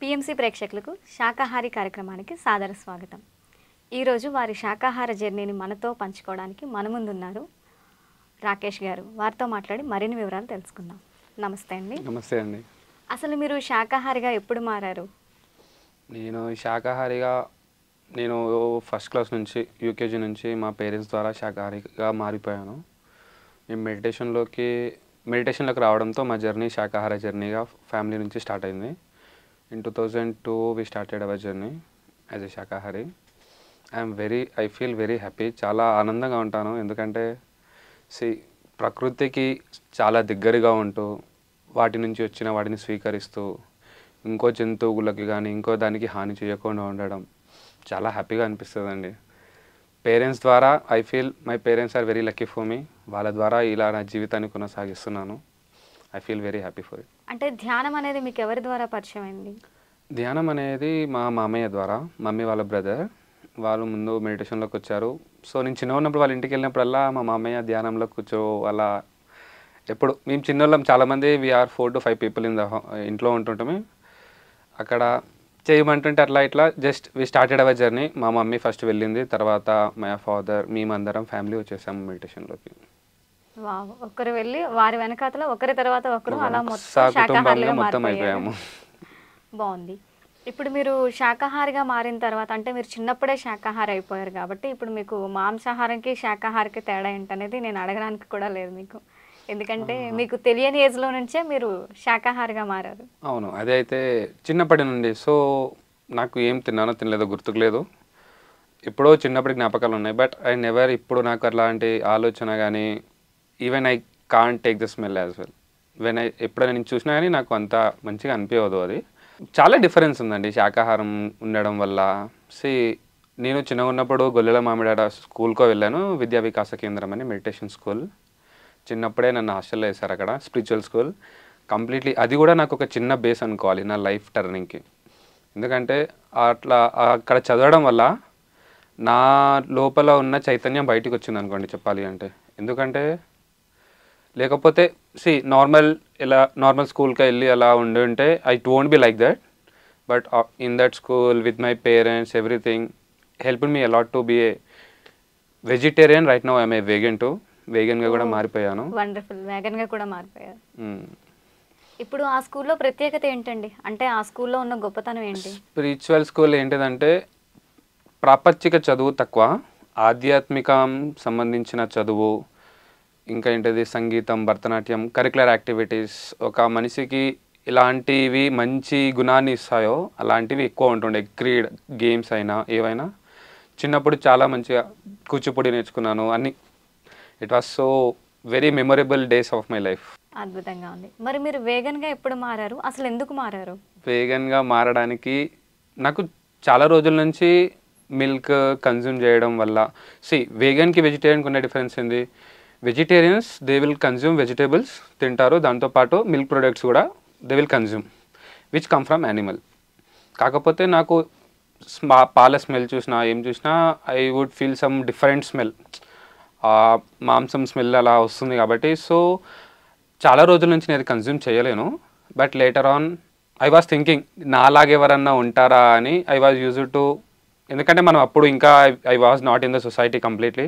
PMC ప్రేక్షకులకు శాకాహారి కార్యక్రమానికి సాదర స్వాగతం. ఈరోజు వారి శాకాహార జర్నీని మనతో పంచుకోవడానికి మన ముందున్నారు రాకేష్ గారు. వారితో మాట్లాడి మరిన్ని వివరాలు తెలుసుకుందాం. నమస్తే అండి. నమస్తే అండి. అసలు మీరు శాకాహారిగా ఎప్పుడు మారారు? నేను ఫస్ట్ క్లాస్ నుంచి యూకేజీ నుంచి మా పేరెంట్స్ ద్వారా శాకాహారిగా మారిపోయాను. మేము మెడిటేషన్లోకి రావడంతో మా జర్నీ శాకాహార జర్నీగా ఫ్యామిలీ నుంచి స్టార్ట్ అయింది. In 2002 we started our journey as a శాకాహారి. I feel very happy. చాలా ఆనందంగా ఉంటాను. ఎందుకంటే ప్రకృతికి చాలా దగ్గరగా ఉంటూ వాటి నుంచి వచ్చిన వాటిని స్వీకరిస్తూ ఇంకో జంతువులకి కానీ ఇంకో దానికి హాని చేయకుండా ఉండడం చాలా హ్యాపీగా అనిపిస్తుందండి. పేరెంట్స్ ద్వారా I feel my parents are very lucky for me. వాళ్ళ ద్వారా ఇలా నా జీవితాన్ని కొనసాగిస్తున్నాను. I feel very happy for it. అంటే ధ్యానం అనేది మీకు ఎవరి ద్వారా పరిచయం అయింది? ధ్యానం అనేది మా మామయ్య ద్వారా. మమ్మీ వాళ్ళ బ్రదర్ వాళ్ళు ముందు మెడిటేషన్లోకి వచ్చారు. సో నేను చిన్న ఉన్నప్పుడు వాళ్ళ ఇంటికి వెళ్ళినప్పుడల్లా మా మామయ్య ధ్యానంలో కూర్చో అలా ఎప్పుడు మేము చిన్నోళ్ళం చాలామంది వీఆర్ 4 to 5 people ఇంట్లో ఉంటుంటాము. అక్కడ చేయమంటుంటే ఇట్లా just we started our journey. మా మమ్మీ ఫస్ట్ వెళ్ళింది, తర్వాత మా ఫాదర్, మేమందరం ఫ్యామిలీ వచ్చేసాము మెడిటేషన్లోకి. ఒకరు వెళ్ళి వారి వెనకాతల ఒకరి తర్వాత ఒకరు అలా మొత్తం అయిపోయాము. బాగుంది. ఇప్పుడు మీరు శాకాహారిగా మారిన తర్వాత అంటే మీరు చిన్నప్పుడే శాకాహారి అయిపోయారు కాబట్టి ఇప్పుడు మీకు మాంసాహారంకి శాకాహారికి తేడా ఏంటనేది నేను అడగడానికి కూడా లేదు మీకు. ఎందుకంటే మీకు తెలియని ఏజ్లో నుంచే మీరు శాకాహారిగా మారారు. అవును, అదే అయితే చిన్నప్పటి నుండి. సో నాకు ఏం తిన్నానో తినలేదో గుర్తుకు లేదు. ఎప్పుడో చిన్నప్పటి జ్ఞాపకాలు ఉన్నాయి. బట్ ఐ నెవర్ ఇప్పుడు నాకు అలాంటి ఆలోచన కానీ even I can't take the smell as well. ఎప్పుడైనా నేను చూసినా కానీ నాకు అంత మంచిగా అనిపించదు. అది చాలా డిఫరెన్స్ ఉందండి శాకాహారం ఉండడం వల్ల. నేను చిన్నగా ఉన్నప్పుడు గొల్లెల మామిడాడ స్కూల్కో వెళ్ళాను, విద్యా వికాస కేంద్రం అని మెడిటేషన్ స్కూల్. చిన్నప్పుడే నన్ను హాస్టల్లో వేశారు అక్కడ, స్పిరిచువల్ స్కూల్ కంప్లీట్లీ. అది కూడా నాకు ఒక చిన్న బేస్ అనుకోవాలి నా లైఫ్ టర్నింగ్కి. ఎందుకంటే అట్లా అక్కడ చదవడం వల్ల నా లోపల ఉన్న చైతన్యం బయటకు వచ్చింది అనుకోండి చెప్పాలి అంటే. ఎందుకంటే లేకపోతే నార్మల్ స్కూల్కి వెళ్ళి అలా ఉంటే I won't be like that. But in that school with my parents everything helped me a lot to be a vegetarian. Right now I'm a వేగన్గా కూడా మారిపోయాను. వండర్ఫుల్, వేగన్గా కూడా మారిపోయారు. ఇప్పుడు ఆ స్కూల్లో ప్రత్యేకత ఏంటండి? అంటే ఆ స్కూల్లో ఉన్న గొప్పతనం ఏంటి? స్పిరిచువల్ స్కూల్ ఏంటిదంటే ప్రాపంచిక చదువు తక్కువ, ఆధ్యాత్మికం సంబంధించిన చదువు, ఇంకా ఏంటిది సంగీతం, భరతనాట్యం, కరికులర్ యాక్టివిటీస్ ఒక మనిషికి ఇలాంటివి మంచి గుణాన్ని ఇస్తాయో అలాంటివి ఎక్కువ ఉంటుండే. గేమ్స్ అయినా ఏవైనా. చిన్నప్పుడు చాలా మంచిగా కూచిపూడి నేర్చుకున్నాను అన్ని. It was so very memorable days of my life. అద్భుతంగా ఉంది. మరి మీరు వేగన్గా ఎప్పుడు మారారు? అసలు ఎందుకు మారారు? వేగన్గా మారడానికి నాకు చాలా రోజుల నుంచి మిల్క్ కన్జ్యూమ్ చేయడం వల్ల. వేగన్కి వెజిటేరియన్కి ఉన్న డిఫరెన్స్ ఏంది? Vegetarians they will consume vegetables తింటారు, దాంతోపాటు మిల్క్ ప్రొడక్ట్స్ కూడా they will consume which come from animal. కాకపోతే నాకు పాల స్మెల్ చూసినా ఏం చూసినా I would feel some different smell. మాంసం స్మెల్ అలా వస్తుంది కాబట్టి సో చాలా రోజుల నుంచి నేను అది కన్జ్యూమ్ చేయలేను. But later on I was thinking నాలాగెవరన్నా ఉంటారా అని. ఐ వాజ్ యూజ్డ్ టు, ఎందుకంటే మనం అప్పుడు ఇంకా I was not in the society completely.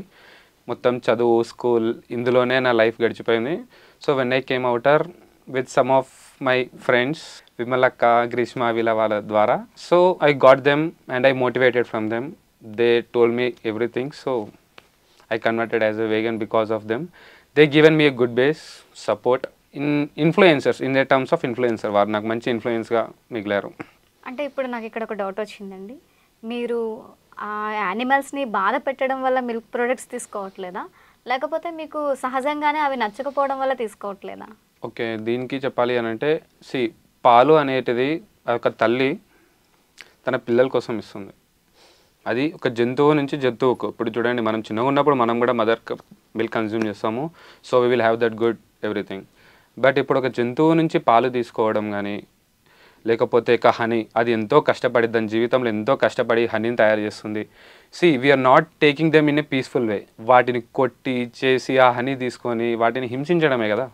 మొత్తం చదువు, స్కూల్, ఇందులోనే నా లైఫ్ గడిచిపోయింది. So when I came outer with some of my friends, Vimalakka, Greeshma, వీళ్ళ వాళ్ళ ద్వారా. So I got them and I motivated from them. They told me everything. So I converted as a vegan because of them. They given me a good base support in influencers, in the terms of influencer. వారు నాకు మంచి ఇన్ఫ్లుయెన్స్గా మిగిలారు. అంటే ఇప్పుడు నాకు ఇక్కడ ఒక doubt వచ్చిందండి. మీరు ఆ యానిమల్స్ని బాధ పెట్టడం వల్ల మిల్క్ ప్రొడక్ట్స్ తీసుకోవట్లేదా, లేకపోతే మీకు సహజంగానే అవి నచ్చకపోవడం వల్ల తీసుకోవట్లేదా? ఓకే, దీనికి చెప్పాలి అని అంటే పాలు అనేటిది ఒక తల్లి తన పిల్లల కోసం ఇస్తుంది. అది ఒక జంతువు నుంచి జంతువుకు. ఇప్పుడు చూడండి, మనం చిన్నగా ఉన్నప్పుడు మనం కూడా మదర్ మిల్క్ కన్జ్యూమ్ చేస్తాము. So we will have that good everything. But ఇప్పుడు ఒక జంతువు నుంచి పాలు తీసుకోవడం కానీ లేకపోతే ఇక హనీ, అది ఎంతో కష్టపడి దాని జీవితంలో ఎంతో కష్టపడి హనీని తయారు చేస్తుంది. We're not taking them in a peaceful way. వాటిని కొట్టి చేసి ఆ హనీ తీసుకొని వాటిని హింసించడమే కదా.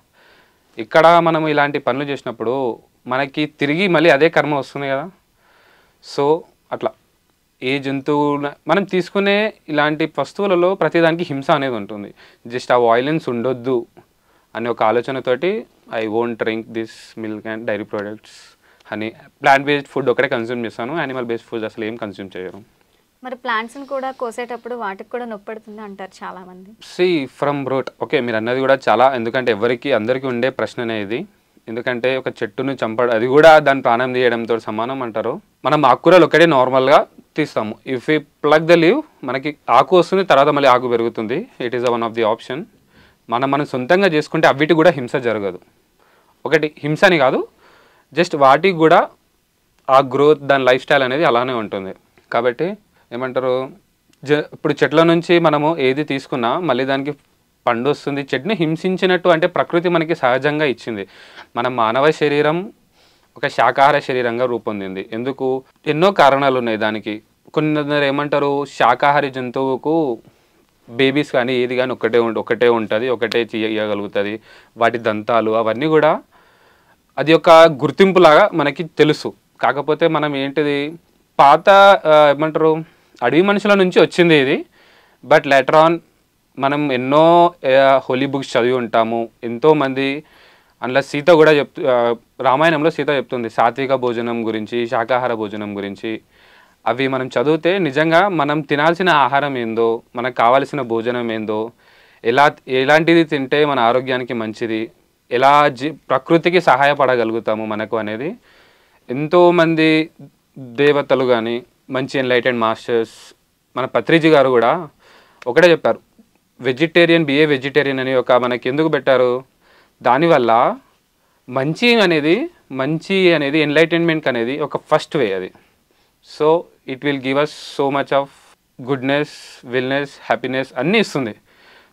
ఇక్కడ మనం ఇలాంటి పనులు చేసినప్పుడు మనకి తిరిగి మళ్ళీ అదే కర్మ వస్తుంది కదా. సో అట్లా ఏ జంతువు మనం తీసుకునే ఇలాంటి వస్తువులలో ప్రతిదానికి హింస అనేది ఉంటుంది. జస్ట్ ఆ వాయిలెన్స్ ఉండొద్దు అనే ఒక ఆలోచనతోటి I won't drink this milk and dairy products అని ప్లాంట్ బేస్డ్ ఫుడ్ ఒకటే కన్జ్యూమ్ చేస్తాను. యానిమల్ బేస్డ్ ఫుడ్ అసలు ఏం కన్జ్యూమ్ చేయను. మరి ప్లాంట్స్ని కూడా కోసేటప్పుడు వాటికి కూడా నొప్పి పడుతుంది అంటారు చాలామంది. సి ఫ్రమ్ రూట్ ఓకే, మీరు అన్నది కూడా చాలా, ఎందుకంటే అందరికీ ఉండే ప్రశ్ననే ఇది. ఎందుకంటే ఒక చెట్టును చంపడం అది కూడా దాని ప్రాణం తీయడంతో సమానం అంటారు. మనం ఆకుకూరలు ఒకటే నార్మల్గా తీస్తాము. If you pluck the leave మనకి ఆకు వస్తుంది, తర్వాత మళ్ళీ ఆకు పెరుగుతుంది. It is one of the option. మనం సొంతంగా చేసుకుంటే అవిటి కూడా హింస జరగదు. ఒకటి హింస అని కాదు, జస్ట్ వాటికి కూడా ఆ గ్రోత్ దాని లైఫ్ స్టైల్ అనేది అలానే ఉంటుంది. కాబట్టి ఏమంటారు, ఇప్పుడు చెట్ల నుంచి మనము ఏది తీసుకున్నా మళ్ళీ దానికి పండు వస్తుంది. చెట్టుని హింసించినట్టు అంటే ప్రకృతి మనకి సహజంగా ఇచ్చింది. మన మానవ శరీరం ఒక శాకాహార శరీరంగా రూపొందింది. ఎందుకు? ఎన్నో కారణాలు ఉన్నాయి దానికి. కొందరు ఏమంటారు, శాకాహారి జంతువుకు బేబీస్ కానీ ఏది కానీ ఒకటే ఉంటుంది, ఒకటే చేయగలుగుతుంది. వాటి దంతాలు అవన్నీ కూడా అది ఒక గుర్తింపులాగా మనకి తెలుసు. కాకపోతే మనం ఏంటిది, పాత ఏమంటారు అడవి మనుషుల నుంచి వచ్చింది ఇది. బట్ లేటర్ ఆన్ మనం ఎన్నో హోలీ బుక్స్ చదివి ఉంటాము. ఎంతోమంది అందులో సీత కూడా రామాయణంలో సీత చెప్తుంది సాత్విక భోజనం గురించి, శాకాహార భోజనం గురించి. అవి మనం చదివితే నిజంగా మనం తినాల్సిన ఆహారం ఏందో, మనకు కావాల్సిన భోజనం ఏందో, ఎలాంటిది తింటే మన ఆరోగ్యానికి మంచిది, ఎలా ప్రకృతికి సహాయపడగలుగుతాము మనకు అనేది ఎంతోమంది దేవతలు కానీ మంచి ఎన్లైటెడ్ మాస్టర్స్, మన పత్రిజీ గారు కూడా ఒకటే చెప్పారు, వెజిటేరియన్ బిఏ వెజిటేరియన్ అని ఒక మనకి ఎందుకు పెట్టారు, దానివల్ల మంచి అనేది ఎన్లైటన్మెంట్ అనేది ఒక ఫస్ట్ వే అది. So it will give us so much of goodness, wellness, happiness అన్నీ ఇస్తుంది.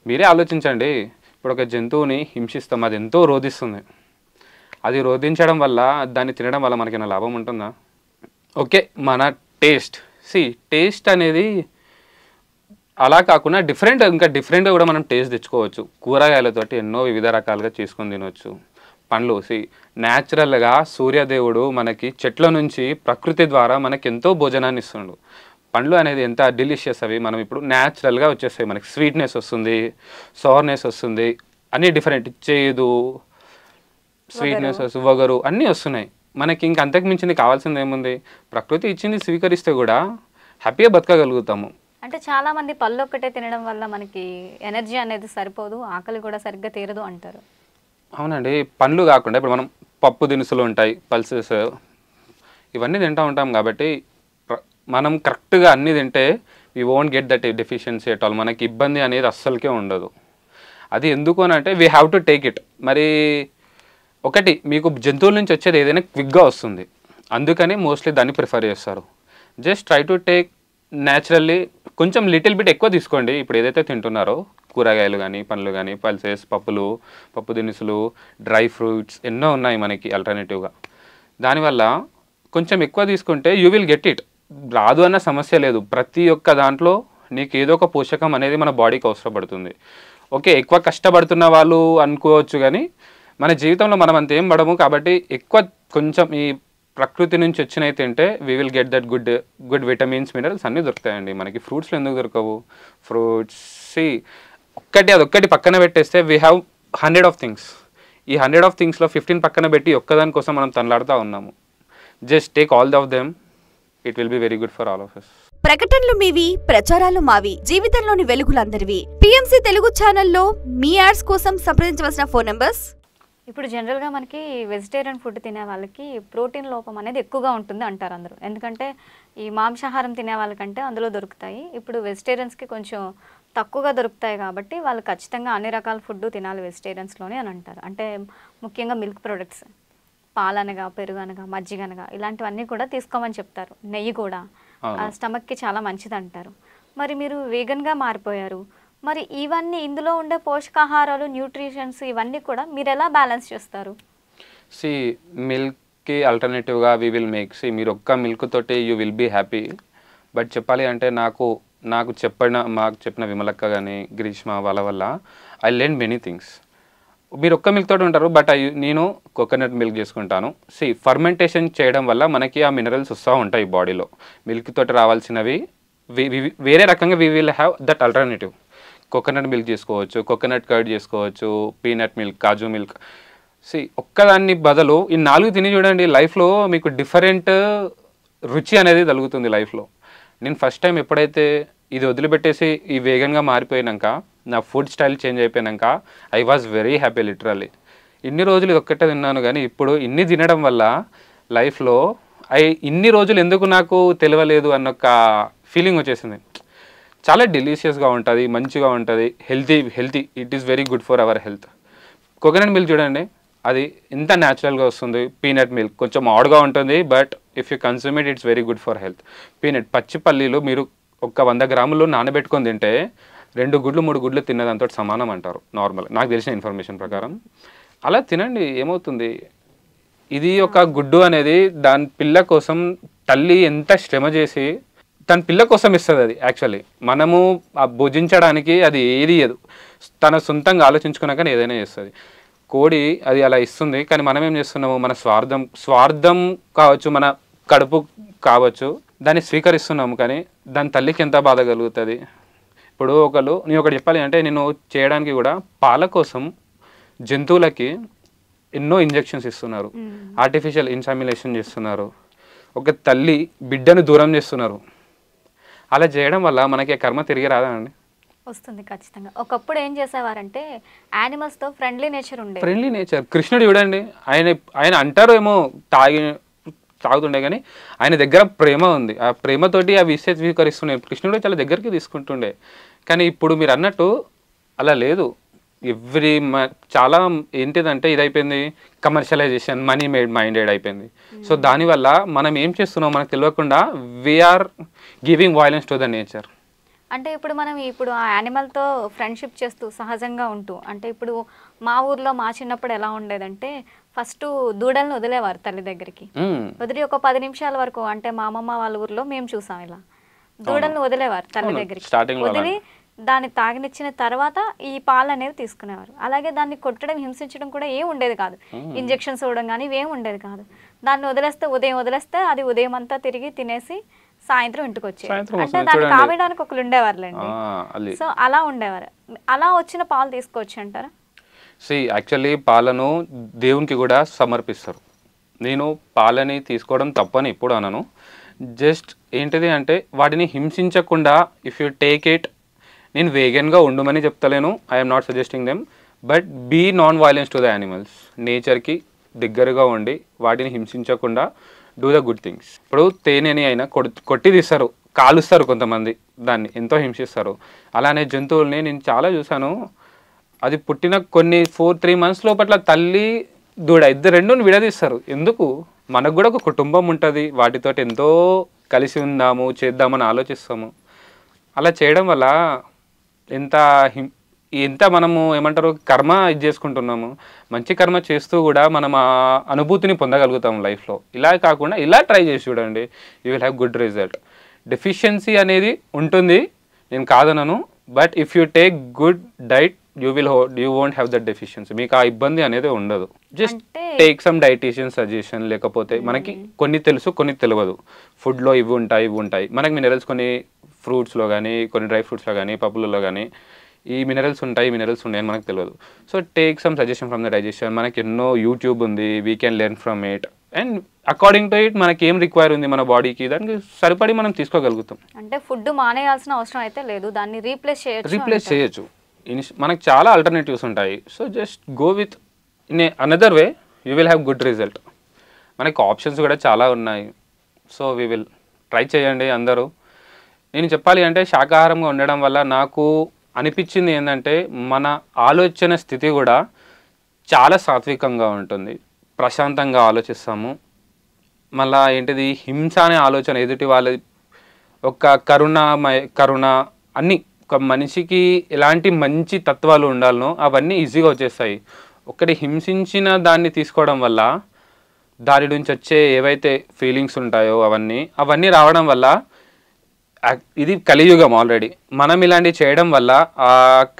మీరే ఆలోచించండి, ఇప్పుడు ఒక జంతువుని హింసిస్తాం, అది ఎంతో రోధిస్తుంది. అది రోధించడం వల్ల, దాన్ని తినడం వల్ల మనకేమైనా లాభం ఉంటుందా? ఓకే, మన టేస్ట్ అనేది అలా కాకుండా ఇంకా డిఫరెంట్గా కూడా మనం టేస్ట్ తెచ్చుకోవచ్చు. కూరగాయలతోటి ఎన్నో వివిధ రకాలుగా చేసుకొని తినవచ్చు. పండ్లు న్యాచురల్గా సూర్యదేవుడు మనకి చెట్ల నుంచి ప్రకృతి ద్వారా మనకి ఎంతో భోజనాన్ని ఇస్తుండు. పండ్లు అనేది ఎంత డెలిషియస్, అవి మనం ఇప్పుడు న్యాచురల్గా వచ్చేస్తాయి. మనకి స్వీట్నెస్ వస్తుంది, సోర్నెస్ వస్తుంది, అన్నీ డిఫరెంట్, చేదు, స్వీట్నెస్, వగరు అన్నీ వస్తున్నాయి. మనకి ఇంక అంతకు మించింది కావాల్సింది ఏముంది? ప్రకృతి ఇచ్చింది స్వీకరిస్తే కూడా హ్యాపీగా బతకగలుగుతాము. అంటే చాలామంది పళ్ళు ఒక్కటే తినడం వల్ల మనకి ఎనర్జీ అనేది సరిపోదు, ఆకలి కూడా సరిగ్గా తీరదు అంటారు. అవునండి, పండ్లు కాకుండా ఇప్పుడు మనం పప్పు దినుసులు ఉంటాయి, పల్సెస్, ఇవన్నీ తింటూ ఉంటాం. కాబట్టి మనం కరెక్ట్గా అన్నీ తింటే we won't get that deficiency at all. మనకి ఇబ్బంది అనేది అస్సలకే ఉండదు. అది ఎందుకు అని అంటే we have to take it. మరి ఒకటి, మీకు జంతువుల నుంచి వచ్చేది ఏదైనా క్విక్గా వస్తుంది, అందుకని మోస్ట్లీ దాన్ని ప్రిఫర్ చేస్తారు. Just try to take naturally, కొంచెం లిటిల్ బిట్ ఎక్కువ తీసుకోండి. ఇప్పుడు ఏదైతే తింటున్నారో కూరగాయలు కానీ, పండ్లు కానీ, పల్సెస్, పప్పు దినుసులు, డ్రై ఫ్రూట్స్ ఎన్నో ఉన్నాయి మనకి ఆల్టర్నేటివ్గా. దానివల్ల కొంచెం ఎక్కువ తీసుకుంటే యూ విల్ గెట్ ఇట్. రాదు అన్న సమస్య లేదు. ప్రతి ఒక్క దాంట్లో నీకు ఏదో ఒక పోషకం అనేది మన బాడీకి అవసరపడుతుంది. ఓకే, ఎక్కువ కష్టపడుతున్న వాళ్ళు అనుకోవచ్చు, కానీ మన జీవితంలో మనం అంత ఏం పడము. కాబట్టి ఎక్కువ కొంచెం ఈ ప్రకృతి నుంచి వచ్చినవి తింటే we will get that good vitamins, minerals అన్నీ దొరుకుతాయండి మనకి. ఫ్రూట్స్లో ఎందుకు దొరకవు? ఫ్రూట్స్ అదొక్కటి పక్కన పెట్టేస్తే వీ హ్యావ్ 100 ఆఫ్ థింగ్స్. ఈ 100 ఆఫ్ థింగ్స్లో 15 పక్కన పెట్టి ఒక్కదాని కోసం మనం తనలాడుతూ ఉన్నాము. Just take all of them, it will be very good for all of us. ప్రకటనలు మీవి, ప్రచారాలు మావి, జీవితంలోని వెలుగులందరివి. పిఎంసి తెలుగు ఛానల్లో మీ యాడ్స్ కోసం సంప్రదించవలసిన ఫోన్ నంబర్స్. ఇప్పుడు జనరల్గా మనకి వెజిటేరియన్ ఫుడ్ తినే వాళ్ళకి ప్రోటీన్ లోపం అనేది ఎక్కువగా ఉంటుంది అంటారు అందరూ. ఎందుకంటే ఈ మాంసాహారం తినే వాళ్ళకంటే అందులో దొరుకుతాయి. ఇప్పుడు వెజిటేరియన్స్కి కొంచెం తక్కువగా దొరుకుతాయి కాబట్టి వాళ్ళు ఖచ్చితంగా అన్ని రకాల ఫుడ్ తినాలి వెజిటేరియన్స్లోనే అని అంటారు. అంటే ముఖ్యంగా మిల్క్ ప్రొడక్ట్స్, పాలనగా, పెరుగనగా, మజ్జిగనగా ఇలాంటివన్నీ కూడా తీసుకోమని చెప్తారు. నెయ్యి కూడా స్టమక్కి చాలా మంచిది అంటారు. మరి మీరు వీగన్గా మారిపోయారు, మరి ఇవన్నీ ఇందులో ఉండే పోషకాహారాలు, న్యూట్రిషన్స్ ఇవన్నీ కూడా మీరు ఎలా బ్యాలెన్స్ చేస్తారు? మిల్క్కి ఆల్టర్నేటివ్గా వీ విల్ మేక్. మీరు ఒక్క మిల్క్ తోటి you will be happy. But చెప్పాలి అంటే మాకు చెప్పిన విమలక్క కానీ గ్రీష్మ వాళ్ళ వల్ల ఐ లెర్న్ మెనీ థింగ్స్. మీరు ఒక్క మిల్క్ తోటి ఉంటారు, బట్ నేను కోకోనట్ మిల్క్ చేసుకుంటాను. ఫర్మెంటేషన్ చేయడం వల్ల మనకి ఆ మినరల్స్ వస్తూ ఉంటాయి బాడీలో. మిల్క్ తోటి రావాల్సినవి వేరే రకంగా we will have that alternative. Coconut milk చేసుకోవచ్చు, కోకోనట్ కర్డ్ చేసుకోవచ్చు, పీనట్ మిల్క్, కాజు మిల్క్. ఒక్కదాన్ని బదులు ఈ 4 తిని చూడండి, లైఫ్లో మీకు డిఫరెంట్ రుచి అనేది కలుగుతుంది లైఫ్లో. నేను ఫస్ట్ టైం ఎప్పుడైతే ఇది వదిలిపెట్టేసి ఈ వేగంగా మారిపోయినాక, నా ఫుడ్ స్టైల్ చేంజ్ అయిపోయినాక I was very happy literally. ఇన్ని రోజులు ఇది ఒక్కటే తిన్నాను, కానీ ఇప్పుడు ఇన్ని తినడం వల్ల లైఫ్లో ఇన్ని రోజులు ఎందుకు నాకు తెలియలేదు అన్నొక ఫీలింగ్ వచ్చేసింది. చాలా డెలీషియస్గా ఉంటుంది, మంచిగా ఉంటుంది, healthy. It is very good for our health. Coconut milk చూడండి, అది ఎంత న్యాచురల్గా వస్తుంది. పీనట్ మిల్క్ కొంచెం ఆడ్గా ఉంటుంది, but if you consume it's very good for health. Peanut పచ్చి పల్లీలు మీరు ఒక 100 గ్రాములు నానబెట్టుకొని తింటే 2 గుడ్లు 3 గుడ్లు తిన్నదాంతో సమానం అంటారు నార్మల్, నాకు తెలిసిన ఇన్ఫర్మేషన్ ప్రకారం. అలా తినండి, ఏమవుతుంది. ఇది ఒక గుడ్డు అనేది దాని పిల్ల కోసం తల్లి ఎంత శ్రమ చేసి తన పిల్ల కోసం ఇస్తుంది. అది యాక్చువల్లీ మనము భుజించడానికి అది ఏది ఇయ్యదు, తన సొంతంగా ఆలోచించుకున్నాక ఏదైనా చేస్తుంది. కోడి అది అలా ఇస్తుంది, కానీ మనం ఏం చేస్తున్నాము, మన స్వార్థం కావచ్చు, మన కడుపు కావచ్చు, దాన్ని స్వీకరిస్తున్నాము. కానీ దాని తల్లికి ఎంత బాధ కలుగుతుంది. ఇప్పుడు నేను ఒకటి చెప్పాలి అంటే, నేను చేయడానికి కూడా పాల కోసం జంతువులకి ఎన్నో ఇంజెక్షన్స్ ఇస్తున్నారు, ఆర్టిఫిషియల్ ఇన్సామినేషన్ చేస్తున్నారు, ఒక తల్లి బిడ్డను దూరం చేస్తున్నారు. అలా చేయడం వల్ల మనకి కర్మ తిరిగి రాదా అండి? వస్తుంది ఖచ్చితంగా. ఒకప్పుడు ఏం చేసేవారంటే యానిమల్స్తో ఫ్రెండ్లీ నేచర్. కృష్ణుడు చూడండి, ఆయన అంటారు ఏమో తాగుతుండే, కానీ ఆయన దగ్గర ప్రేమ ఉంది. ఆ ప్రేమతోటి అవి స్వీకరిస్తుండే. కృష్ణుడు చాలా దగ్గరికి తీసుకుంటుండే. కానీ ఇప్పుడు మీరు అన్నట్టు అలా లేదు. చాలా ఏంటిదంటే ఇదైపోయింది, కమర్షియలైజేషన్, మనీ మైండెడ్ అయిపోయింది. సో దానివల్ల మనం ఏం చేస్తున్నాం మనకు తెలియకుండా we're giving violence to the nature. అంటే ఇప్పుడు మనం ఆ యానిమల్తో ఫ్రెండ్షిప్ చేస్తూ సహజంగా ఉంటూ, అంటే ఇప్పుడు మా ఊర్లో మా చిన్నప్పుడు ఎలా ఉండేదంటే ఫస్ట్ దూడలను వదిలేవారు తల్లి దగ్గరికి. వదిలి ఒక 10 నిమిషాల వరకు, అంటే మా అమ్మమ్మ వాళ్ళ ఊర్లో మేము చూసాం, ఇలా దూడలను వదిలేవారు తల్లి దగ్గరికి. వదిలి దాన్ని తాగనిచ్చిన తర్వాత ఈ పాలు అనేవి తీసుకునేవారు. అలాగే దాన్ని కొట్టడం, హింసించడం కూడా ఏం ఉండేది కాదు. ఇంజెక్షన్స్ ఇవ్వడం కానీ ఇవేం ఉండేది కాదు. దాన్ని ఉదయం వదిలేస్తే అది ఉదయం అంతా తిరిగి తినేసి సాయంత్రం ఇంటికి వచ్చేది. అంటే దాన్ని కావడానికి ఒకరు ఉండేవారులేండి. సో అలా ఉండేవారు. అలా వచ్చిన పాలు తీసుకోవచ్చు అంటారా? యాక్చువల్లీ పాలను దేవునికి కూడా సమర్పిస్తారు. నేను పాలని తీసుకోవడం తప్పని ఇప్పుడు అనను. జస్ట్ ఏంటిది అంటే వాటిని హింసించకుండా ఇఫ్ యూ టేక్ ఇట్, నేను వేగన్గా ఉండమని చెప్తలేను, I'm not suggesting them, but be non violence to the animals. నేచర్కి దగ్గరగా ఉండి వాటిని హింసించకుండా డూ ద గుడ్ థింగ్స్. ఇప్పుడు తేనెని అయినా కొట్టి తీస్తారు, కాలుస్తారు కొంతమంది, దాన్ని ఎంతో హింసిస్తారు. అలానే జంతువుల్ని నేను చాలా చూశాను, అది పుట్టిన 3 months లోపల తల్లి దూడ రెండుని విడదీస్తారు. ఎందుకు? మనకు కూడా ఒక కుటుంబం ఉంటుంది, వాటితో ఎంతో కలిసి ఉందాము, చేద్దామని ఆలోచిస్తాము. అలా చేయడం వల్ల ఎంత మనము ఏమంటారు కర్మ చేసుకుంటున్నాము. మంచి కర్మ చేస్తూ కూడా మనం ఆ అనుభూతిని పొందగలుగుతాము లైఫ్లో. ఇలా కాకుండా ఇలా ట్రై చేసి చూడండి, you will have good result. Deficiency అనేది ఉంటుంది, నేను కాదనను, but if you take good diet you won't have that deficiency. మీకు ఆ ఇబ్బంది అనేది ఉండదు. Just take some dietician suggestion, లేకపోతే మనకి కొన్ని తెలుసు కొన్ని తెలియదు. ఫుడ్లో ఇవి ఉంటాయి, మనకి మినరల్స్ కొన్ని ఫ్రూట్స్లో కానీ, కొన్ని డ్రై ఫ్రూట్స్లో కానీ, పప్పులలో కానీ ఈ మినరల్స్ ఉన్నాయని మనకు తెలియదు. So take some suggestion from the digestion. మనకి ఎన్నో యూట్యూబ్ ఉంది, we can learn from it, and according to it మనకి ఏం రిక్వైర్ ఉంది మన బాడీకి, దానికి సరిపడి మనం తీసుకోగలుగుతాం. అంటే ఫుడ్ మానేయాల్సిన అవసరం అయితే లేదు, దాన్ని రీప్లేస్ చేయొచ్చు. మనకు చాలా ఆల్టర్నేటివ్స్ ఉంటాయి. So just go with in another way, you will have good result. మనకి ఆప్షన్స్ కూడా చాలా ఉన్నాయి. సో వీ విల్ ట్రై చేయండి అందరూ. నేను చెప్పాలి అంటే శాకాహారంగా ఉండడం వల్ల నాకు అనిపించింది ఏంటంటే మన ఆలోచన స్థితి కూడా చాలా సాత్వికంగా ఉంటుంది, ప్రశాంతంగా ఆలోచిస్తాము. మళ్ళా ఏంటిది హింస అనే ఆలోచన, ఎదుటి వాళ్ళ ఒక కరుణ అన్నీ, ఒక మనిషికి ఎలాంటి మంచి తత్వాలు ఉండాలనో అవన్నీ ఈజీగా వచ్చేస్తాయి. ఒకటి హింసించిన దాన్ని తీసుకోవడం వల్ల దాని నుంచి వచ్చే ఏవైతే ఫీలింగ్స్ ఉంటాయో అవన్నీ రావడం వల్ల ఇది కలియుగం ఆల్రెడీ. మనం ఇలాంటివి చేయడం వల్ల ఆ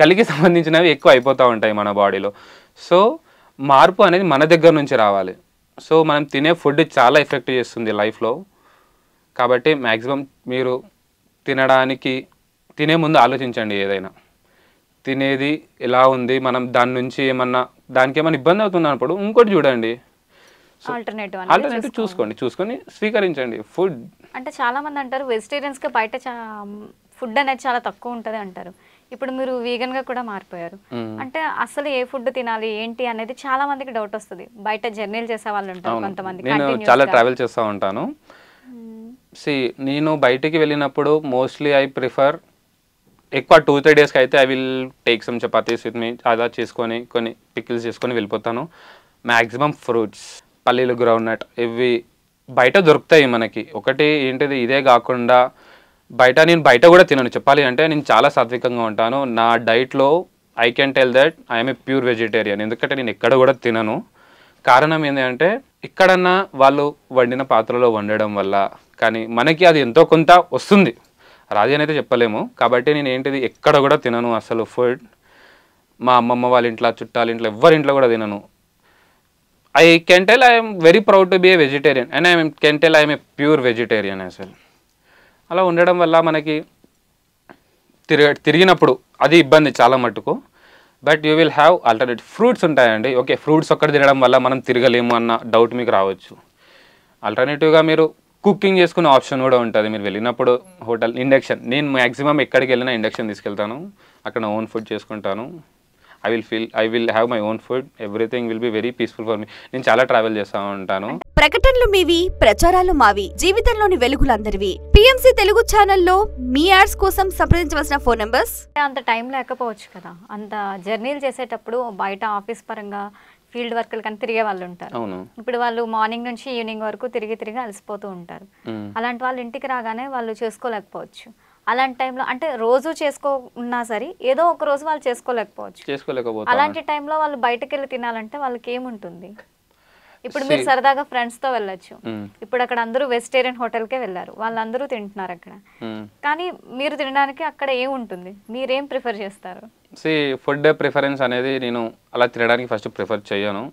కలికి సంబంధించినవి ఎక్కువ అయిపోతూ ఉంటాయి మన బాడీలో. సో మార్పు అనేది మన దగ్గర నుంచి రావాలి. సో మనం తినే ఫుడ్ చాలా ఎఫెక్ట్ చేస్తుంది లైఫ్లో. కాబట్టి మ్యాక్సిమం మీరు తినే ముందు ఆలోచించండి. ఏదైనా తినేది ఎలా ఉంది, మనం దాని నుంచి దానికి ఏమైనా ఇబ్బంది అవుతుంది అన్నప్పుడు ఇంకోటి చూడండి, ఆల్టర్నేటివ్ చూసుకొని స్వీకరించండి ఫుడ్. అంటే చాలా మంది అంటారు వెజిటేరియన్స్కి బయట ఫుడ్ అనేది చాలా తక్కువ ఉంటుంది అంటారు. ఇప్పుడు మీరు వీగన్ గా కూడా మారిపోయారు, అంటే అసలు ఏ ఫుడ్ తినాలి ఏంటి అనేది చాలా మందికి డౌట్ వస్తుంది. బయట జర్నీలు చేసే వాళ్ళు ఉంటారు కొంతమంది. నేను చాలా ట్రావెల్ చేస్తూ ఉంటాను. నేను బయటికి వెళ్ళినప్పుడు మోస్ట్లీ ఐ ప్రిఫర్ ఎక్కువ 2-3 డేస్కి అయితే I will take some chapatis with me, అలా చేసుకొని కొన్ని పికిల్స్ చేసుకొని వెళ్ళిపోతాను. మ్యాక్సిమం ఫ్రూట్స్, పల్లీలు, గ్రౌండ్నట్ ఇవి బయట దొరుకుతాయి మనకి. ఒకటి ఏంటిది, ఇదే కాకుండా నేను బయట కూడా తినను. చెప్పాలి అంటే నేను చాలా సాత్వికంగా ఉంటాను. నా డైట్లో I can tell that I'm a pure vegetarian. ఎందుకంటే నేను ఎక్కడ కూడా తినను. కారణం ఏంటంటే ఎక్కడన్నా వాళ్ళు వండిన పాత్రలో వండడం వల్ల కానీ మనకి అది ఎంతో కొంత వస్తుంది, రాజీ అని అయితే చెప్పలేము. కాబట్టి నేను ఏంటిది ఎక్కడ కూడా తినను అసలు ఫుడ్. మా అమ్మమ్మ వాళ్ళ ఇంట్లో, చుట్టాల ఇంట్లో, ఎవరి ఇంట్లో కూడా తినను. I can tell I'm very proud to be a vegetarian and I can tell I'm a pure vegetarian అసలు. అలా ఉండడం వల్ల మనకి తిరిగినప్పుడు అది ఇబ్బంది చాలా మట్టుకు. But you will have alternative fruits ఉంటాయండి. ఓకే, ఫ్రూట్స్ ఒక్కటి తినడం వల్ల మనం తిరగలేము అన్న డౌట్ మీకు రావచ్చు. ఆల్టర్నేటివ్గా మీరు కుకింగ్ చేసుకునే ఆప్షన్ కూడా ఉంటుంది. మీరు వెళ్ళినప్పుడు హోటల్ ఇండక్షన్, నేను మ్యాక్సిమం ఎక్కడికి వెళ్ళినా ఇండక్షన్ తీసుకెళ్తాను, అక్కడ ఓన్ ఫుడ్ చేసుకుంటాను. I will have my own food, everything will be very peaceful for me. నేను చాలా ట్రావెల్ చేస్తూ ఉంటాను. ప్రకటనలు మీవి, ప్రచారాలు మావి, జీవితంలోని వెలుగులందరివి. పిఎంసి తెలుగు ఛానల్లో మీ యాడ్స్ కోసం సంప్రదించవలసిన ఫోన్ నంబర్స్. అంత టైం లేకపోవచ్చు కదా, అంత జర్నీలు చేసేటప్పుడు బయట ఆఫీస్ పరంగా ఫీల్డ్ వర్క్లు కానీ తిరిగే వాళ్ళు ఉంటారు. ఇప్పుడు వాళ్ళు మార్నింగ్ నుంచి ఈవినింగ్ వరకు తిరిగి అలసిపోతూ ఉంటారు. అలాంటి వాళ్ళు ఇంటికి రాగానే వాళ్ళు చేసుకోలేకపోవచ్చు. అలాంటి టైంలో అంటే రోజు చేసుకోకున్నా సరే ఏదో ఒక రోజు వాళ్ళు చేసుకోలేకపోవచ్చు. అలాంటి టైంలో వాళ్ళు బయటకు వెళ్ళి తినాలంటే వాళ్ళకి ఏముంటుంది? ఇప్పుడు మీరు సరదాగా ఫ్రెండ్స్ తో వెళ్ళొచ్చు. ఇప్పుడు అక్కడ అందరూ వెజిటేరియన్ హోటల్కే వెళ్ళారు, వాళ్ళందరూ తింటున్నారు అక్కడ. కానీ మీరు తినడానికి అక్కడ ఏముంటుంది? మీరేం ప్రిఫర్ చేస్తారు? ఫుడ్ ప్రిఫరెన్స్ అనేది నేను అలా తినడానికి ఫస్ట్ ప్రిఫర్ చేయను.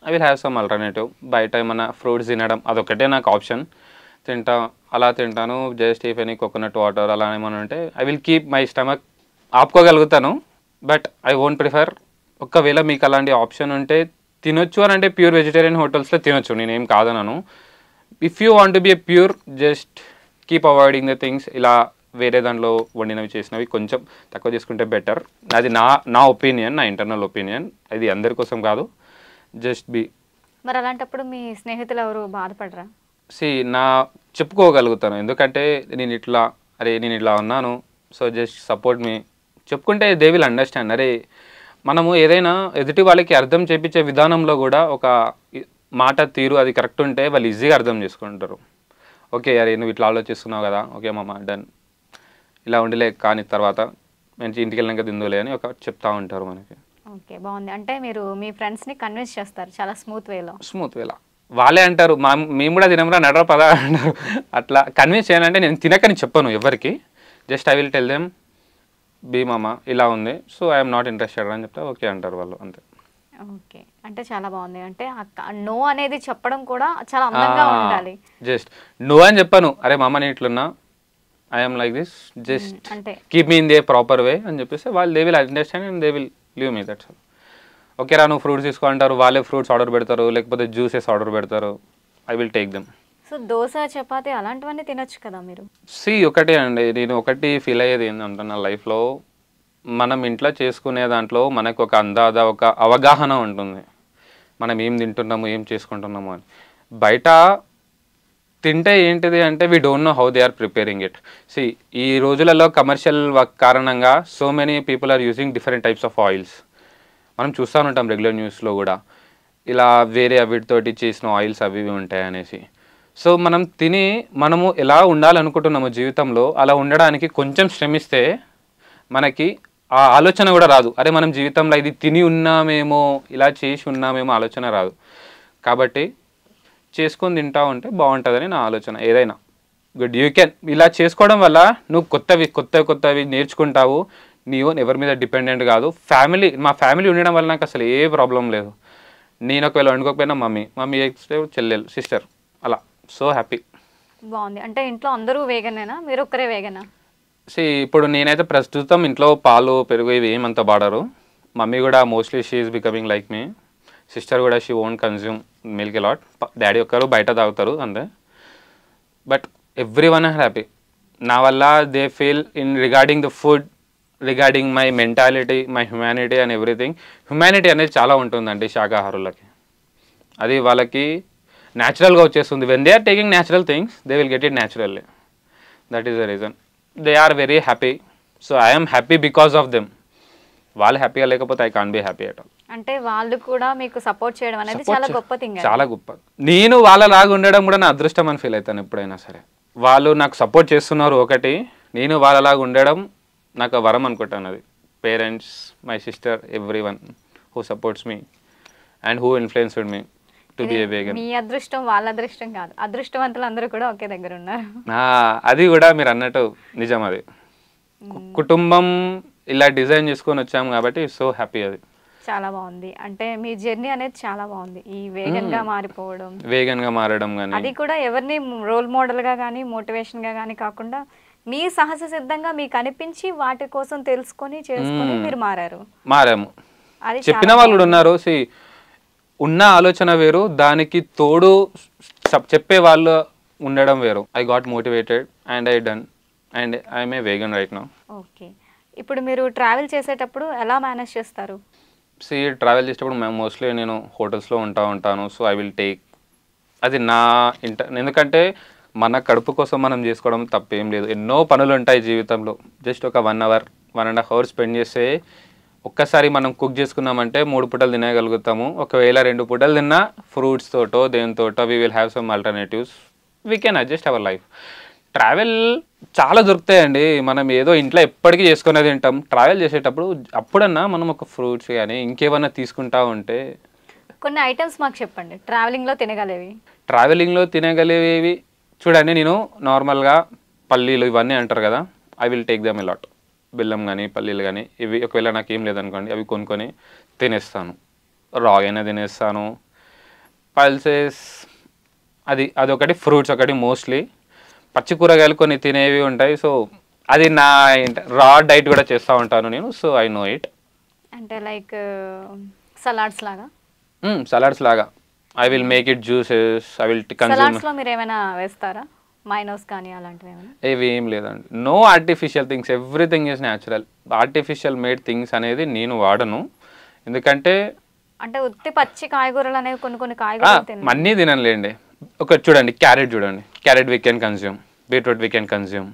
I will have some alternative. బయట ఏమైనా ఫ్రూట్స్ తినడం అదొకటే నాకు ఆప్షన్. అలా తింటాను. Just if any coconut water అలా ఏమైనా ఉంటే I will keep my stomach, ఆపుకోగలుగుతాను. But I won't prefer. ఒకవేళ మీకు అలాంటి ఆప్షన్ ఉంటే తినొచ్చు అని అంటే ప్యూర్ వెజిటేరియన్ హోటల్స్లో తినొచ్చు, నేనేం కాదనను. If you want to be a pure, just keep avoiding the things. ఇలా వేరే దాంట్లో వండినవి చేసినవి కొంచెం తక్కువ చేసుకుంటే బెటర్. అది నా ఒపీనియన్, నా ఇంటర్నల్ ఒపీనియన్. అది అందరి కోసం కాదు, జస్ట్ బి. మరి అలాంటప్పుడు మీ స్నేహితులు ఎవరు బాధపడరా? చెప్పుకోగలుగుతాను. ఎందుకంటే నేను ఇట్లా ఉన్నాను, సో జస్ట్ సపోర్ట్ మీ చెప్పుకుంటే దే విల్ అండర్స్టాండ్. అరే మనము ఏదైనా ఎదుటి వాళ్ళకి అర్థం చేయించే విధానంలో కూడా ఒక మాట తీరు అది కరెక్ట్ ఉంటే వాళ్ళు ఈజీగా అర్థం చేసుకుంటారు. ఓకే అరే నువ్వు ఇట్లా ఆలోచిస్తున్నావు కదా, ఓకే మామ డన్, ఇలా ఉండిలే కానీ తర్వాత మంచి ఇంటికి వెళ్ళినాక తిందులే అని ఒక చెప్తా ఉంటారు మనకి. ఓకే, బాగుంది. అంటే మీరు మీ ఫ్రెండ్స్ని కన్విన్స్ చేస్తారు చాలా స్మూత్ వేలో. వాళ్ళే అంటారు మేము కూడా తినమరా నడరా పదా అంటారు. అట్లా కన్విన్స్ చేయాలంటే నేను తినకని చెప్పను ఎవరికి, just I will tell them be మామ ఇలా ఉంది, సో ఐఎమ్ నాట్ ఇంట్రెస్టెడ్ అని చెప్తే ఓకే అంటారు వాళ్ళు, అంతే. ఓకే, అంటే చాలా బాగుంది. అంటే నో అనేది చెప్పడం కూడా చాలా అందంగా ఉండాలి. జస్ట్ నో అని చెప్పాను, అరే మామ నేను ఇట్లున్నా, ఐఎమ్ లైక్ దిస్, జస్ట్ అంటే keep me in they proper way అని చెప్పేసి వాళ్ళు they will understand and they will leave me, that's all. Okay రా నువ్వు ఫ్రూట్స్ తీసుకో అంటారు, వాళ్ళే ఫ్రూట్స్ ఆర్డర్ పెడతారు, లేకపోతే జ్యూసెస్ ఆర్డర్ పెడతారు, I will take them. So dosa, chapati అలాంటివన్నీ తినొచ్చు కదా మీరు? ఒకటే అండి, నేను ఒకటి ఫీల్ అయ్యేది ఏంటంటే నా లైఫ్లో మనం ఇంట్లో చేసుకునే దాంట్లో మనకు ఒక అందాద ఒక అవగాహన ఉంటుంది, మనం ఏం తింటున్నాము ఏం చేసుకుంటున్నాము అని. బయట తింటే ఏంటిది అంటే we don't know how they are preparing it. ఈ రోజులలో కమర్షియల్ వర్క్ కారణంగా so many people are using different types of oils. మనం చూస్తూ ఉంటాం రెగ్యులర్ న్యూస్లో కూడా, ఇలా వేరే వీటితోటి చేసిన ఆయిల్స్ అవి ఇవి ఉంటాయి అనేసి. సో మనము ఎలా ఉండాలనుకుంటున్నాము జీవితంలో, అలా ఉండడానికి కొంచెం శ్రమిస్తే మనకి ఆ ఆలోచన కూడా రాదు, అరే మనం జీవితంలో ఇది తిని ఉన్నామేమో, ఇలా చేసి ఉన్నామేమో ఆలోచన రాదు. కాబట్టి చేసుకొని తింటా ఉంటే బాగుంటుందని నా ఆలోచన. ఏదైనా గుడ్ యూ కెన్ ఇలా చేసుకోవడం వల్ల నువ్వు కొత్తవి నేర్చుకుంటావు, నీ ఓన్ ఎవరి మీద డిపెండెంట్ కాదు. మా ఫ్యామిలీ ఉండడం వల్ల నాకు అసలు ఏ ప్రాబ్లం లేదు. నేను ఒకవేళ వండుకోకపోయినా మమ్మీ చెల్లెలు సిస్టర్ అలా. So happy. బాగుంది. అంటే ఇంట్లో అందరూ వేగనేనా, మీరు ఒక్కరే వేగనా? ఇప్పుడు నేనైతే ప్రస్తుతం ఇంట్లో పాలు పెరుగు ఇవి ఏమంత వాడరు. మమ్మీ కూడా mostly she is becoming like me. Sister కూడా she won't consume milk lot. Daddy ఒక్కరు బయట తాగుతారు అంతే. But every one are happy నా వల్ల. They feel in regarding the food, regarding my mentality, my humanity and everything. Humanity అనేది చాలా ఉంటుందండి శాకాహారులకి. అది వాళ్ళకి న్యాచురల్గా వచ్చేస్తుంది. When they are taking natural things they will get it naturally. That is the reason. They are very happy. So I'm happy because of them. వాళ్ళు హ్యాపీగా లేకపోతే I can't be happy at all. అంటే వాళ్ళు కూడా మీకు support చేయడం అనేది చాలా గొప్ప థింగ్. చాలా గొప్ప. నేను వాళ్ళలాగా ఉండడం కూడా నా అదృష్టం అని ఫీల్ అవుతాను ఎప్పుడైనా సరే. వాళ్ళు నాకు సపోర్ట్ చేస్తున్నారు ఒకటి, నేను వాళ్ళలాగా ఉండడం నాకు వరం అనుకుంటాను. అది parents, my sister, every one who supports me and who influenced me to be a vegan. మీ అదృష్టం వాళ్ళ అదృష్టం కాదు, అదృష్టవంతులు అందరూ కూడా ఒకే దగ్గర ఉన్నారు. అది కూడా మీరు అన్నట్టు నిజం. అది కుటుంబం ఇలా డిజైన్ చేసుకొని వచ్చాము కాబట్టి సో హ్యాపీ. అది చాలా బాగుంది. అంటే మీ జర్నీ అనేది చాలా బాగుంది. ఈ వేగన్ గా మారిపోవడం, వేగన్ గా మారడం కానీ అది కూడా ఎవరిని రోల్ మోడల్ గా కానీ మోటివేషన్ గా కానీ కాకుండా మీ సహజ సిద్ధంగా మీకు అనిపించి వాటి కోసం తెలుసుకొని చేసుకొని మీరు మారాము. అది చెప్పిన వాళ్ళు ఉన్నారు. ఉన్న ఆలోచన వేరు, దానికి తోడు చెప్పే వాళ్ళు ఉండడం వేరు. I got motivated and I done and I'm a vegan right now. Okay. ఇప్పుడు మీరు ట్రావెల్ చేసేటప్పుడు ఎలా మేనేజ్ చేస్తారు? ట్రావెల్ చేసేటప్పుడు మోస్ట్లీ నేను హోటల్స్లో ఉంటాను. సో ఐ విల్ టేక్ అది నా ఎందుకంటే మన కడుపు కోసం మనం చేసుకోవడం తప్పేం లేదు. ఎన్నో పనులు ఉంటాయి జీవితంలో. జస్ట్ ఒక 1 hour 1.5 hours స్పెండ్ చేస్తే ఒక్కసారి మనం కుక్ చేసుకున్నామంటే 3 పూటలు తినగలుగుతాము. ఒకవేళ 2 పూటలు తిన్నా ఫ్రూట్స్ తోటో దేనితోటో we will have some alternatives. We can adjust our life. Travel చాలా దొరుకుతాయండి. మనం ఏదో ఇంట్లో ఎప్పటికీ చేసుకునేది తింటాం. ట్రావెల్ చేసేటప్పుడు అప్పుడన్నా మనం ఒక ఫ్రూట్స్ కానీ ఇంకేమన్నా తీసుకుంటా ఉంటే. కొన్ని ఐటమ్స్ మాకు చెప్పండి ట్రావెలింగ్లో తినగలేవి. ట్రావెలింగ్లో తినగలిగేవి చూడండి, నేను నార్మల్గా పల్లీలు ఇవన్నీ అంటారు కదా, I will take them a lot. బెల్లం కానీ పల్లీలు కానీ ఇవి ఒకవేళ నాకు ఏం లేదనుకోండి అవి కొనుక్కొని తినేస్తాను. రాగైనా తినేస్తాను. పల్సెస్ అదొకటి, ఫ్రూట్స్ ఒకటి. మోస్ట్లీ పచ్చి కూరగాయలు కొన్ని తినేవి ఉంటాయి. సో అది నా రా డైట్ కూడా చేస్తూ ఉంటాను నేను. So I know it. అంటే లైక్ సలాడ్స్ లాగా. సలాడ్స్ లాగా I will make it juices. I will consume. సలాడ్స్లో మీరు ఏమైనా వేస్తారా? మైనోస్ కానీ అలాంటివి ఏమైనా? ఏవి ఏం లేదండి. No artificial things, everything is natural. Artificial made things అనేది నేను వాడను. ఎందుకంటే అంటే ఉత్తి పచ్చి కాయగూరలు అనేవి కొన్ని కాయగూరలు అన్నీ తినలేండి. ఒక చూడండి carrot we can consume, beetroot we can consume.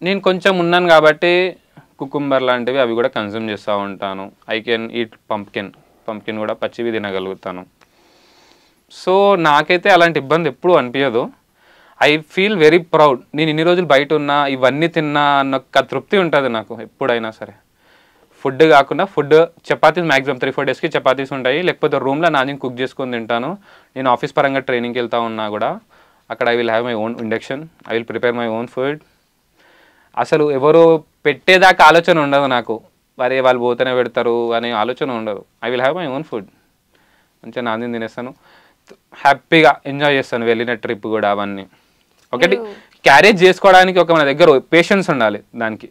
నేను కొంచెం ఉన్నాను కాబట్టి కుకుంబర్ లాంటివి అవి కూడా కన్జ్యూమ్ చేస్తూ ఉంటాను. ఐ కెన్ ఈట్ పంప్కిన్ కూడా పచ్చివి తినగలుగుతాను. సో నాకైతే అలాంటి ఇబ్బంది ఎప్పుడూ అనిపించదు. I feel very proud. నేను ఇన్ని రోజులు బయట ఉన్నా, ఇవన్నీ తిన్నా అన్న ఒక తృప్తి ఉంటుంది నాకు ఎప్పుడైనా సరే. ఫుడ్ కాకుండా చపాతీస్ మ్యాక్సిమం 3-4 daysకి చపాతీస్ ఉంటాయి. లేకపోతే రూమ్లో నాని కుక్ చేసుకొని తింటాను. నేను ఆఫీస్ పరంగా ట్రైనింగ్కి వెళ్తా ఉన్నా కూడా అక్కడ I will have my own induction. I will prepare my own food. అసలు ఎవరు పెట్టేదాకా ఆలోచన ఉండదు నాకు. వాళ్ళు పోతేనే పెడతారు అనే ఆలోచన ఉండదు. I will have my own food. మంచిగా నాని తినేస్తాను, హ్యాపీగా ఎంజాయ్ చేస్తాను వెళ్ళిన ట్రిప్ కూడా. అవన్నీ ఒకటి క్యారేజ్ చేసుకోవడానికి మన దగ్గర పేషెన్స్ ఉండాలి. దానికి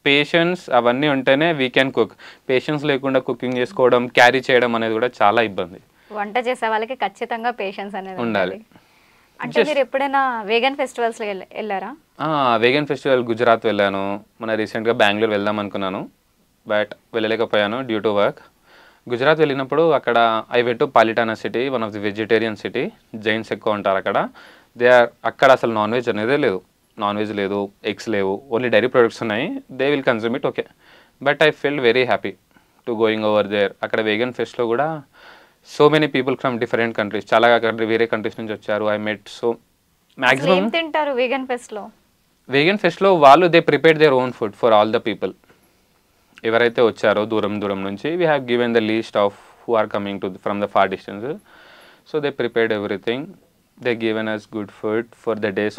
పేషెన్స్ అవన్నీ ఉంటేనే వీ కెన్ కుక్. పేషెన్స్ లేకుండా కుకింగ్ చేసుకోవడం, క్యారీ చేయడం అనేది కూడా చాలా ఇబ్బంది. వంట చేసే వాళ్ళకి ఖచ్చితంగా పేషెన్స్ అనేది ఉండాలి. అంటే మీరు ఎప్పుడైనా వేగన్ ఫెస్టివల్స్ వెళ్ళారా? వేగన్ ఫెస్టివల్ గుజరాత్ వెళ్ళాను. రీసెంట్గా బెంగళూరు వెళ్దాం అనుకున్నాను, బట్ వెళ్ళలేకపోయాను డ్యూ టు వర్క్. గుజరాత్ వెళ్ళినప్పుడు అక్కడ I went to Palitana city, one of the vegetarian city. Jains ఎక్కువ ఉంటారు అక్కడ. అక్కడ అసలు నాన్ వెజ్ అనేదే లేదు. నాన్ వెజ్ లేదు, ఎగ్స్ లేవు, ఓన్లీ డైరీ ప్రొడక్ట్స్ ఉన్నాయి. They will consume it, okay. But I feel very happy to going over there. అక్కడ వేగన్ ఫెస్ట్లో కూడా so many people from different countries, చాలా వేరే కంట్రీస్ నుంచి వచ్చారు. I met so maximum. తింటారు వేగన్ ఫెస్ట్లో వాళ్ళు they prepare their own food for all the people. ఎవరైతే వచ్చారో దూరం నుంచి, we have given the list of who are coming to from the far distance. So they prepared everything. They given us good food for the days.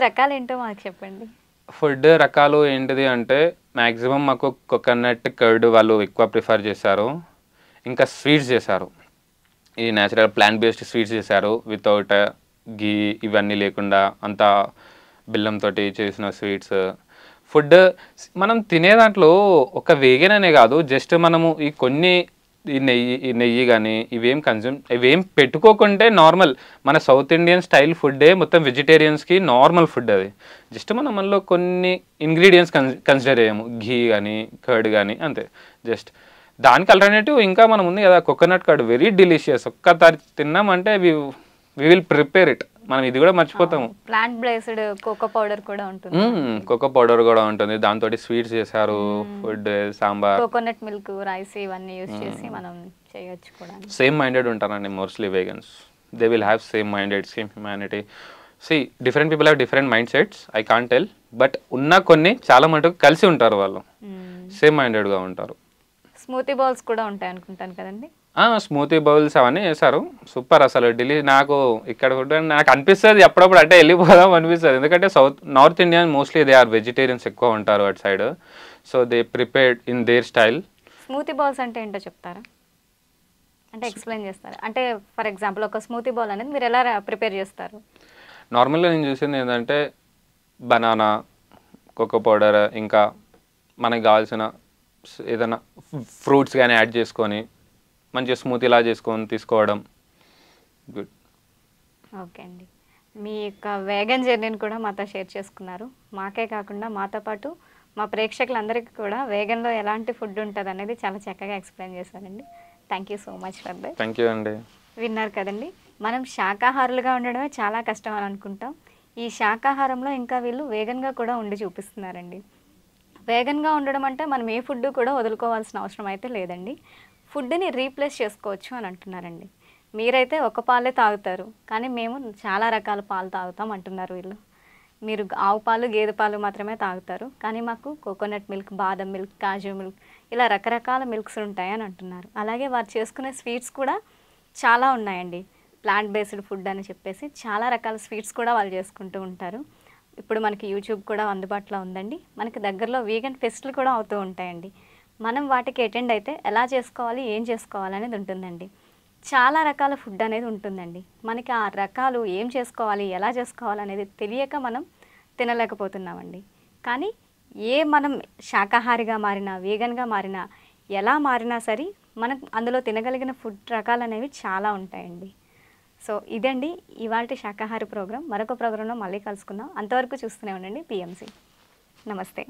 రకాలు ఏంటో మాకు చెప్పండి. Food రకాలు ఏంటిది అంటే మ్యాక్సిమం మాకు కోకోనట్ కర్డ్ వాళ్ళు ఎక్కువ ప్రిఫర్ చేశారు. ఇంకా స్వీట్స్ చేశారు. ఈ న్యాచురల్ ప్లాంట్ బేస్డ్ స్వీట్స్ చేశారు వితౌట్ ఘీ ఇవన్నీ లేకుండా అంతా బెల్లంతో చేసిన స్వీట్స్. ఫుడ్ మనం తినే దాంట్లో ఒక వేగన్ అనే కాదు, జస్ట్ మనము ఈ కొన్ని ఈ నెయ్యి కానీ ఇవేం పెట్టుకోకుంటే నార్మల్ మన సౌత్ ఇండియన్ స్టైల్ ఫుడ్డే మొత్తం వెజిటేరియన్స్కి నార్మల్ ఫుడ్ అది. జస్ట్ మనం మనలో కొన్ని ఇంగ్రీడియంట్స్ కన్సిడర్ చేయము, ఘీ కానీ కర్డ్ కానీ అంతే. జస్ట్ దానికి ఆల్టర్నేటివ్ ఇంకా మనం ఉంది కదా కోకోనట్ కర్డ్, వెరీ డెలిషియస్. ఒక్కసారి తిన్నామంటే వి విల్ ప్రిపేర్ ఇట్. మనం ఇది కూడా మర్చిపోతాము. ప్లాంట్ బేస్డ్ కోకో పౌడర్ కూడా ఉంటుంది, కోకో పౌడర్ కూడా ఉంటుంది, దాంతో స్వీట్స్ చేశారు, food sambar, coconut milk, rice ఇవన్నీ యూజ్ చేసి మనం చేయొచ్చు కూడా. సేమ్ మైండెడ్ ఉంటారండి mostly vegans. They will have same minded, same humanity. See different people have different mind sets, I can't tell. But ఉన్న కొన్ని చాలా మటుకు కలిసి ఉంటారు, వాళ్ళు సేమ్ మైండెడ్గా ఉంటారు. స్మూతీ బౌల్స్ కూడా ఉంటాయి అనుకుంటాను కదండి. స్మూతీ బౌల్స్ అవన్నీ చేశారు, సూపర్. అసలు ఢిల్లీ నాకు ఇక్కడ నాకు అనిపిస్తుంది అప్పుడప్పుడు అంటే వెళ్ళిపోదాం అనిపిస్తుంది. ఎందుకంటే north Indian mostly they are vegetarians ఎక్కువ ఉంటారు అటు side. So they prepared in their style. Smoothie bowls అంటే ఏంటో చెప్తారా, అంటే ఎక్స్ప్లెయిన్ చేస్తారా? అంటే ఫర్ ఎగ్జాంపుల్ ఒక స్మూతీ బౌల్ అనేది మీరు ఎలా ప్రిపేర్ చేస్తారు? నార్మల్గా నేను చూసింది ఏంటంటే బనానా, కోకో పౌడర్, ఇంకా మనకు కావాల్సిన ఏదైనా ఫ్రూట్స్ కానీ యాడ్ చేసుకొని మంచిగా స్మూతీలా చేసుకొని తీసుకోవడం. గుడ్. ఓకే అండి, మీ యొక్క వేగన్ జర్నీని కూడా మాతో షేర్ చేసుకున్నారు. మాకే కాకుండా మాతో పాటు మా ప్రేక్షకులందరికీ కూడా వేగన్లో ఎలాంటి ఫుడ్ ఉంటుంది అనేది చాలా చక్కగా ఎక్స్ప్లెయిన్ చేశారండి. Thank you so much for that. Thank you అండి. విన్నారు కదండి, మనం శాకాహారులుగా ఉండడమే చాలా కష్టం అని అనుకుంటాం. ఈ శాకాహారంలో ఇంకా వీళ్ళు వేగన్గా కూడా ఉండి చూపిస్తున్నారండి. వేగన్గా ఉండడం అంటే మనం ఏ ఫుడ్ కూడా వదులుకోవాల్సిన అవసరం అయితే లేదండి. ఫుడ్ని రీప్లేస్ చేసుకోవచ్చు అని అంటున్నారండి. మీరైతే ఒక పాలే తాగుతారు, కానీ మేము చాలా రకాల పాలు తాగుతాం అంటున్నారు వీళ్ళు. మీరు ఆవు పాలు, గేదె పాలు మాత్రమే తాగుతారు, కానీ మాకు కోకోనట్ మిల్క్, బాదం మిల్క్, కాజు మిల్క్ ఇలా రకరకాల మిల్క్స్ ఉంటాయని అంటున్నారు. అలాగే వారు చేసుకునే స్వీట్స్ కూడా చాలా ఉన్నాయండి. ప్లాంట్ బేస్డ్ ఫుడ్ అని చెప్పేసి చాలా రకాల స్వీట్స్ కూడా వాళ్ళు చేసుకుంటూ ఉంటారు. ఇప్పుడు మనకి యూట్యూబ్ కూడా అందుబాటులో ఉందండి. మనకి దగ్గరలో వీగన్ ఫెస్ట్లు కూడా అవుతూ ఉంటాయండి. మనం వాటికి అటెండ్ అయితే ఎలా చేసుకోవాలి, ఏం చేసుకోవాలి అనేది ఉంటుందండి. చాలా రకాల ఫుడ్ అనేది ఉంటుందండి. మనకి ఆ రకాలు ఏం చేసుకోవాలి, ఎలా చేసుకోవాలి అనేది తెలియక మనం తినలేకపోతున్నామండి. కానీ మనం శాకాహారిగా మారినా, వీగన్గా మారినా, ఎలా మారినా సరే మనం అందులో తినగలిగిన ఫుడ్ రకాలు అనేవి చాలా ఉంటాయండి. సో ఇదండి ఇవాల్టి శాకాహారి ప్రోగ్రాం. మరొక ప్రోగ్రాంలో మళ్ళీ కలుసుకుందాం. అంతవరకు చూస్తూనే ఉండండి PMC. నమస్తే.